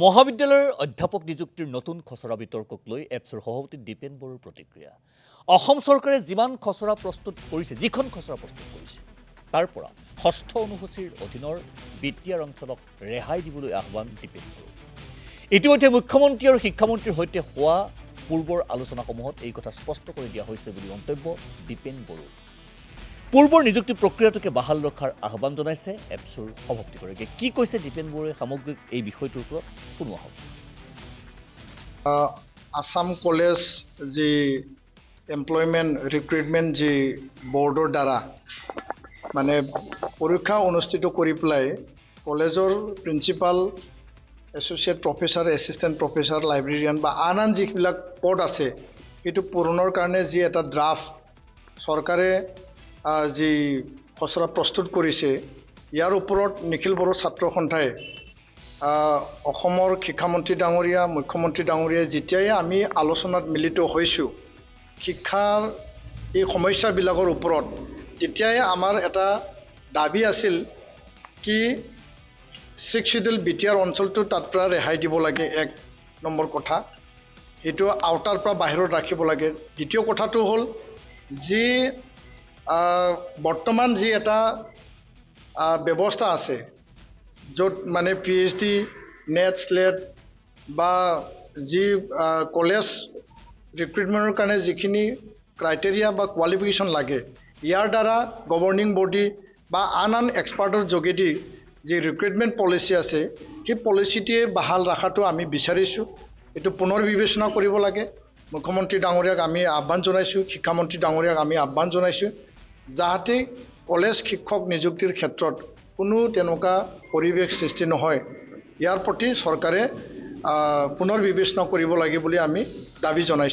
মহাবিদ্যালয়ৰ অধ্যাপক নিযুক্তিৰ নতুন খচৰা বিতৰ্কক লৈ এপছৰ সভাপতি দীপেন বড়োৰ প্ৰতিক্ৰিয়া। অসম চৰকাৰে যিমান খচৰা প্ৰস্তুত কৰিছে, যিখন খচৰা প্ৰস্তুত কৰিছে, তাৰ পৰা ষষ্ঠ অনুসূচীৰ অধীনৰ বিটিআৰ অঞ্চলক ৰেহাই দিবলৈ আহ্বান দীপেন বড়ো। ইতিমধ্যে মুখ্যমন্ত্ৰী আৰু শিক্ষামন্ত্ৰীৰ সৈতে হোৱা পূৰ্বৰ আলোচনাসমূহত এই কথা স্পষ্ট কৰি দিয়া হৈছে বুলি মন্তব্য দীপেন বড়োৰ। পূৰ্বৰ নিযুক্তি প্ৰক্ৰিয়াটোকে বাহাল ৰখাৰ আহ্বান জনাইছে এপছৰ সভাপতিগৰাকীয়ে। কি কৈছে দীপেন বড়োৱে সামগ্ৰিক এই বিষয়টোৰ ওপৰত শুনোৱা হ'ব। আসাম কলেজ যি এমপ্লয়মেণ্ট ৰিক্ৰুইটমেণ্ট যি বৰ্ডৰ দ্বাৰা মানে পৰীক্ষা অনুষ্ঠিত কৰি পেলাই কলেজৰ principal, associate professor, assistant professor, librarian বা আন যিবিলাক পদ আছে সেইটো পূৰণৰ কাৰণে যি এটা ড্ৰাফ্ট চৰকাৰে যি খচৰা প্ৰস্তুত কৰিছে, ইয়াৰ ওপৰত নিখিল বড়ো ছাত্ৰ সন্থাই অসমৰ শিক্ষামন্ত্ৰী ডাঙৰীয়া, মুখ্যমন্ত্ৰী ডাঙৰীয়া যেতিয়াই আমি আলোচনাত মিলিত হৈছোঁ শিক্ষাৰ এই সমস্যাবিলাকৰ ওপৰত, তেতিয়াই আমাৰ এটা দাবী আছিল কি 6 শিডিউল বিটিআৰ অঞ্চলটো তাৰ পৰা ৰেহাই দিব লাগে। এক নম্বৰ কথা, সেইটো আওতাৰ পৰা বাহিৰত ৰাখিব লাগে। দ্বিতীয় কথাটো হ'ল যি বৰ্তমান যি এটা ব্যৱস্থা আছে য'ত মানে PhD, নেট, স্লেট বা যি কলেজ ৰিক্ৰুইটমেণ্টৰ কাৰণে যিখিনি ক্ৰাইটেৰিয়া বা কোৱালিফিকেশ্যন লাগে, ইয়াৰ দ্বাৰা গভৰ্ণিং বডি বা আন এক্সপাৰ্টৰ যোগেদি যি ৰিক্ৰুইটমেণ্ট পলিচি আছে সেই পলিচিটিয়ে বাহাল ৰখাটো আমি বিচাৰিছোঁ। এইটো পুনৰ বিবেচনা কৰিব লাগে। মুখ্যমন্ত্ৰী ডাঙৰীয়াক আমি আহ্বান জনাইছোঁ, শিক্ষামন্ত্ৰী ডাঙৰীয়াক আমি আহ্বান জনাইছোঁ যাতে কলেজ শিক্ষক নিযুক্তিৰ ক্ষেত্ৰত কোনো তেনেকুৱা পৰিৱেশ সৃষ্টি নহয়, ইয়াৰ প্ৰতি চৰকাৰে পুনৰ বিবেচনা কৰিব লাগে বুলি আমি দাবী জনাইছোঁ।